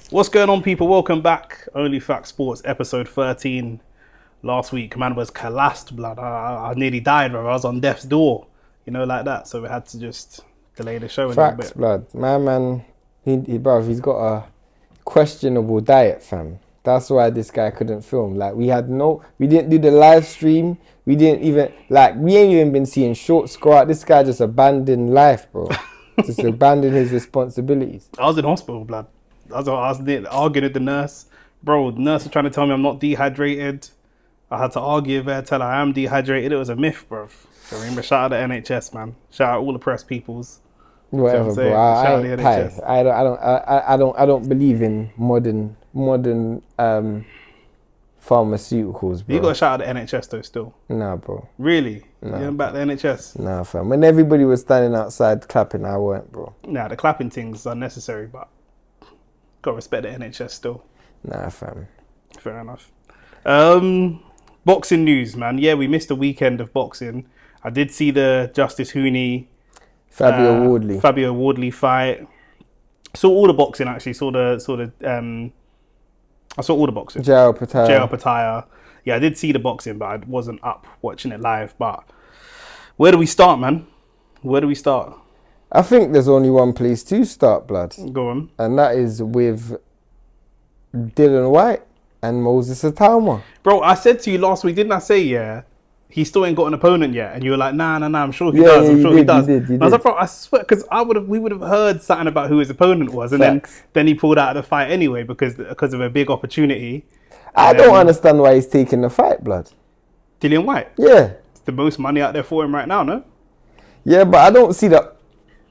What's going on, people? Welcome back. OnlyFacts Sports, episode 13. Last week, man was collapsed, blood. I nearly died, bro. I was on death's door, like that. So we had to just delay the show a little Facts, bit. blood. My man, he's got a questionable diet, fam. That's why this guy couldn't film. Like, we didn't do the live stream. We ain't even been seeing short score. This guy just abandoned life, bro. Just abandoned his responsibilities. I was in hospital, blood. I was arguing with the nurse. Bro, the nurse was trying to tell me I'm not dehydrated. I had to argue with her, tell her I am dehydrated. It was a myth, bro. So remember, shout out to NHS, man. Shout out all the press peoples. Whatever, bro. I don't believe in modern pharmaceuticals, bro. You got to shout out the NHS though, still. Nah, bro. Really? Nah. You ain't back the NHS? Nah, fam. When everybody was standing outside clapping, I weren't, bro. Nah, the clapping thing's unnecessary, but got to respect the NHS still. Nah, fam. Fair enough. Boxing news, man. Yeah, we missed a weekend of boxing. I did see the Justice Hooney Fabio Wardley fight. Saw all the boxing actually. I saw all the boxing. JL Pataya. Yeah, I did see the boxing, but I wasn't up watching it live. But where do we start, man? Where do we start? I think there's only one place to start, blood. Go on. And that is with Dillian Whyte and Moses Itauma. Bro, I said to you last week, didn't I say, yeah, he still ain't got an opponent yet? And you were like, nah, I'm sure he does. I'm sure he does. You did. I was like, bro, I swear, because we would have heard something about who his opponent was. And then he pulled out of the fight anyway because of a big opportunity. I don't understand why he's taking the fight, blood. Dillian Whyte? Yeah. It's the most money out there for him right now, no? Yeah, but I don't see that.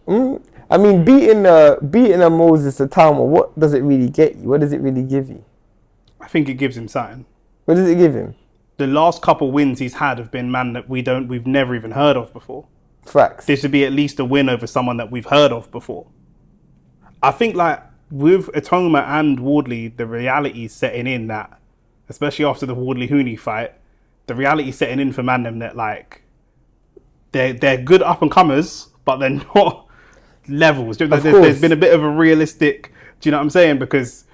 I mean, beating a Moses Itauma, what does it really get you? What does it really give you? I think it gives him something. What does it give him? The last couple wins he's had have been man that we've never even heard of before. Facts. This would be at least a win over someone that we've heard of before. I think like with Itauma and Wardley, the reality is setting in that, especially after the Wardley Hooney fight, the reality is setting in for Mandem that like they're good up and comers, but they're not levels. There's been a bit of a realistic. Do you know what I'm saying? Because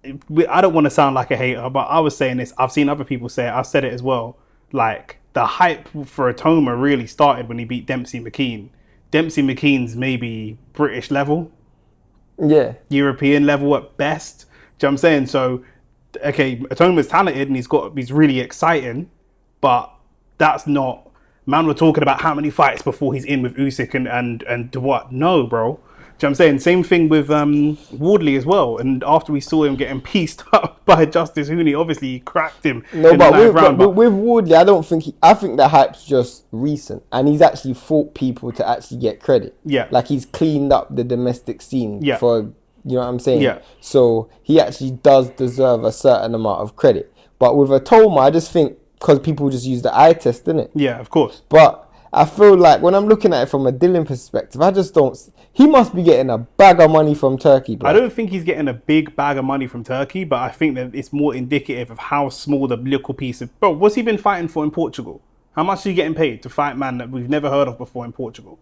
I don't want to sound like a hater, but I was saying this. I've seen other people say it. I've said it as well. Like the hype for Itauma really started when he beat Dempsey McKean. Dempsey McKean's maybe British level, European level at best. Do you know what I'm saying? So, okay, Itauma's talented and he's really exciting, but that's not. Man, we're talking about how many fights before he's in with Usyk and what? No, bro. Do you know what I'm saying? Same thing with Wardley as well. And after we saw him getting pieced up by Justice Hooney, obviously he cracked him. No, but with Wardley, I think the hype's just recent. And he's actually fought people to actually get credit. Yeah. Like he's cleaned up the domestic scene for, you know what I'm saying? Yeah. So he actually does deserve a certain amount of credit. But with Itauma, I just think, because people just use the eye test, innit? Yeah, of course. But I feel like when I'm looking at it from a Dillian perspective, I just don't. He must be getting a bag of money from Turkey, bro. I don't think he's getting a big bag of money from Turkey, but I think that it's more indicative of how small the little piece of. Bro, what's he been fighting for in Portugal? How much is he getting paid to fight man that we've never heard of before in Portugal?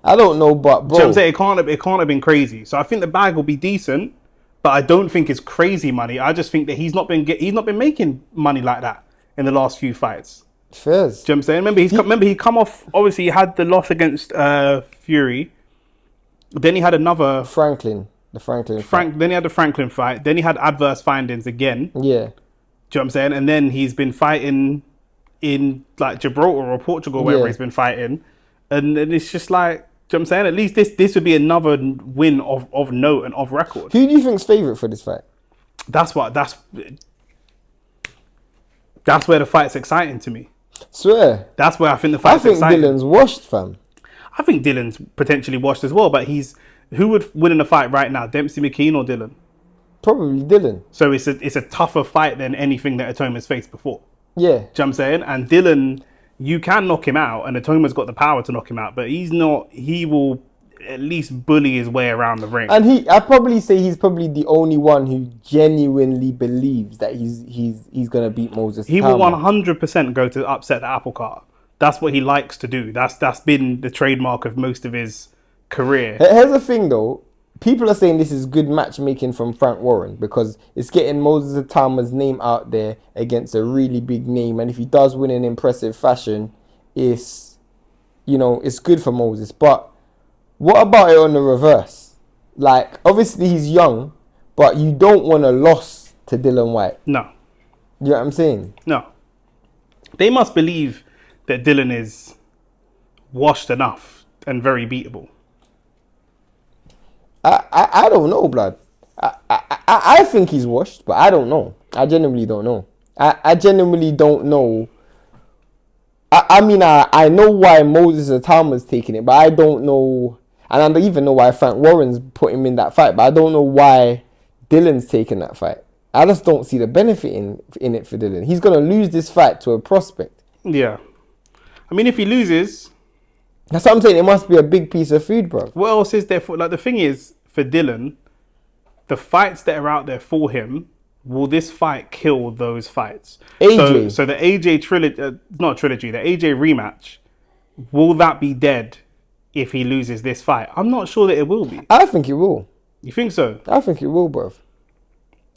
I don't know, but bro, you know what I'm saying? It can't have been crazy. So I think the bag will be decent, but I don't think it's crazy money. I just think that he's not been making money like that in the last few fights. Fairs. Do you know what I'm saying? Remember he come off. Obviously, he had the loss against Fury. Then he had another Franklin. Then he had the Franklin fight. Then he had adverse findings again. Yeah. Do you know what I'm saying? And then he's been fighting in like Gibraltar or Portugal, wherever he's been fighting. And it's just like, do you know what I'm saying? At least this would be another win of note and of record. Who do you think's favourite for this fight? That's where the fight's exciting to me. Swear. That's where I think the fight's exciting. Dillian's washed, fam. I think Dillian's potentially washed as well, but who would win in a fight right now? Dempsey McKean or Dillian? Probably Dillian. So it's a tougher fight than anything that Itauma's faced before. Yeah. Do you know what I'm saying? And Dillian, you can knock him out, and Itauma's got the power to knock him out, but he will at least bully his way around the ring. And I'd probably say he's probably the only one who genuinely believes that he's gonna beat Moses. He will 100% go to upset the apple cart. That's what he likes to do. That's been the trademark of most of his career. Here's the thing though, people are saying this is good matchmaking from Frank Warren because it's getting Moses Itauma's name out there against a really big name, and if he does win in impressive fashion, it's good for Moses. But what about it on the reverse? Like, obviously he's young, but you don't want a loss to Dillian Whyte. No. You know what I'm saying? No. They must believe that Dillian is washed enough and very beatable. I don't know, blood. I think he's washed, but I don't know. I genuinely don't know. I genuinely don't know. I mean, I know why Moses Itauma's taking it, but I don't know. And I don't even know why Frank Warren's put him in that fight, but I don't know why Dillian's taking that fight. I just don't see the benefit in it for Dillian. He's going to lose this fight to a prospect. Yeah. I mean, if he loses... That's what I'm saying. It must be a big piece of food, bro. What else is there for... Like, the thing is, for Dillian, the fights that are out there for him, will this fight kill those fights? AJ. So the AJ trilogy... not trilogy, the AJ rematch, will that be dead if he loses this fight? I'm not sure that it will be. I think it will. You think so? I think it will, bro.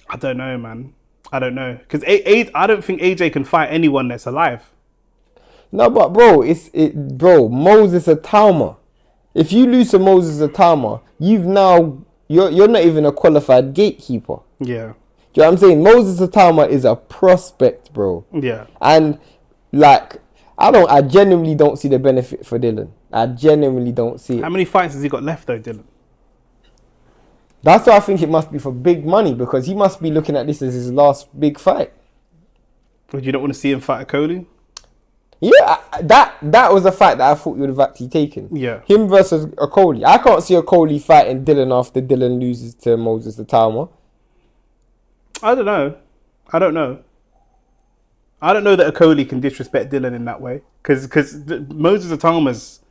I don't know, man. I don't know. Because I don't think AJ can fight anyone that's alive. No, but bro, Moses Itauma. If you lose to Moses Itauma, you're not even a qualified gatekeeper. Yeah. Do you know what I'm saying? Moses Itauma is a prospect, bro. Yeah. And like, I genuinely don't see the benefit for Dillian. I genuinely don't see it. How many fights has he got left though, Dillian? That's why I think it must be for big money, because he must be looking at this as his last big fight. Would you not want to see him fight a Cody? Yeah, that was a fight that I thought you would have actually taken. Yeah. Him versus a Coley. I can't see a Coley fighting Dillian after Dillian loses to Moses Itauma. I don't know. I don't know that a Coley can disrespect Dillian in that way. Because Moses Itauma's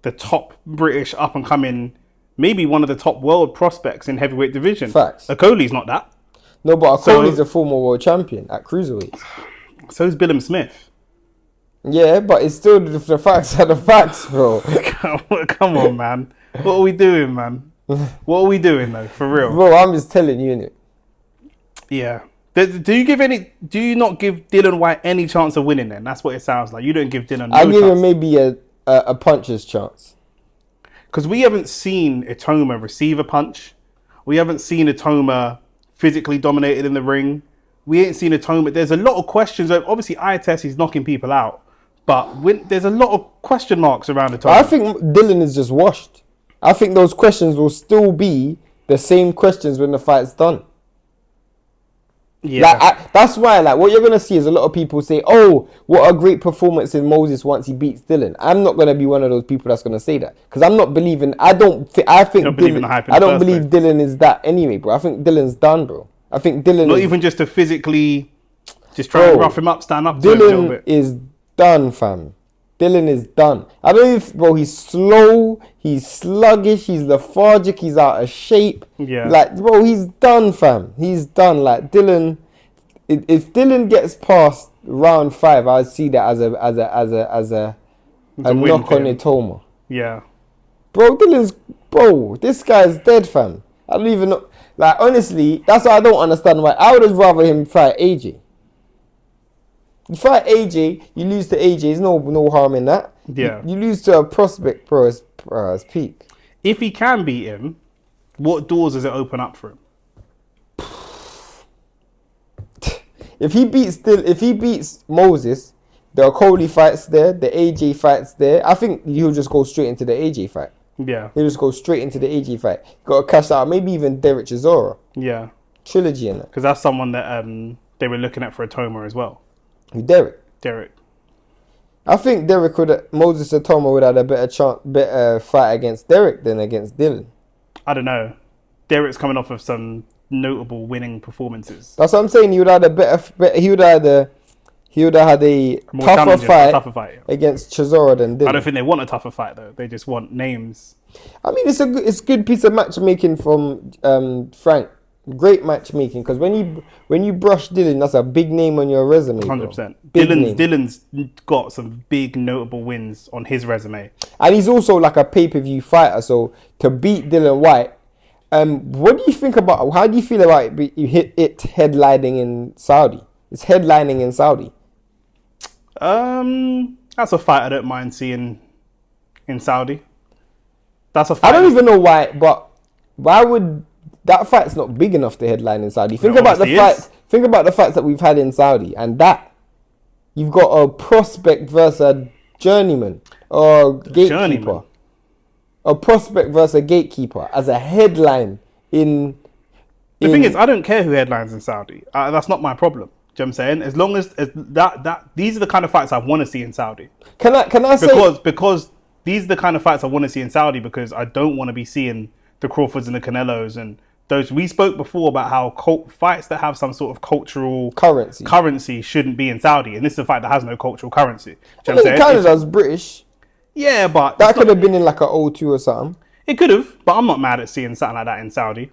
the top British up-and-coming, maybe one of the top world prospects in heavyweight division. Facts. A Coley's not that. No, but a Coley's a former world champion at cruiserweight. So is Billam Smith. Yeah, but it's still the facts are the facts, bro. Come on, man. What are we doing, man? What are we doing, though? For real. Bro, I'm just telling you, innit? Yeah. Do you not give Dillian Whyte any chance of winning then? That's what it sounds like. You don't give Dillian I give him maybe a puncher's chance. Because we haven't seen Itauma receive a punch. We haven't seen Itauma physically dominated in the ring. We ain't seen Itauma. There's a lot of questions. Obviously, eye test, he's knocking people out. But there's a lot of question marks around Itauma. I think Dillian is just washed. I think those questions will still be the same questions when the fight's done. Yeah. That's why, like, what you're going to see is a lot of people say, oh, what a great performance in Moses once he beats Dillian. I'm not going to be one of those people that's going to say that. Because I'm not believing, I don't believe Dillian is that anyway, bro. I think Dillian's done, bro. I think Dillian Not even just to physically just try and rough him up, stand up to him a little bit. Dillian is done, fam. Dillian is done. I don't know bro, he's slow, he's sluggish, he's lethargic, he's out of shape. Yeah. Like, bro, he's done, fam. He's done. Like, Dillian, if Dillian gets past round 5, I'd see that as a knock on Itauma. Yeah. Bro, this guy's dead, fam. I don't even know. Like, honestly, that's why I don't understand why. I would have rather him fight AJ. You fight AJ, you lose to AJ. There's no harm in that. Yeah. You lose to a prospect, bro. It's peak. If he can beat him, what doors does it open up for him? If he beats Moses, the Coley fight's there, the AJ fight's there. I think he'll just go straight into the AJ fight. Yeah. He'll just go straight into the AJ fight. Got to cash out. Maybe even Derek Chisora. Yeah. Trilogy in it. Because that's someone that they were looking at for Itauma as well. Derek. I think Moses Itauma would have a better fight against Derek than against Dillian. I don't know. Derek's coming off of some notable winning performances. That's what I'm saying. He would have had a tougher fight against Chisora than Dillian. I don't think they want a tougher fight though. They just want names. I mean, it's a good piece of matchmaking from Frank. Great matchmaking, because when you brush Dillian, that's a big name on your resume. 100%. Dillian's got some big notable wins on his resume, and he's also like a pay-per-view fighter. So to beat Dillian Whyte, What do you think about? How do you feel about it headlining in Saudi? It's headlining in Saudi. That's a fight I don't mind seeing in Saudi. That's a fight. I don't even know why, but why would that fight's not big enough to headline in Saudi? Think about the fights. Think about the fights that we've had in Saudi, and that you've got a prospect versus a journeyman or gatekeeper. A prospect versus a gatekeeper as a headline in. The thing is, I don't care who headlines in Saudi. That's not my problem. Do you know what I'm saying? As long as that these are the kind of fights I want to see in Saudi. Can I say because these are the kind of fights I want to see in Saudi, because I don't want to be seeing the Crawfords and the Canelos and those. We spoke before about how fights that have some sort of cultural currency shouldn't be in Saudi, and this is a fight that has no cultural currency. Do you know what I'm saying? Canada's British. Yeah, but that could have been in like an O2 or something. It could have, but I'm not mad at seeing something like that in Saudi.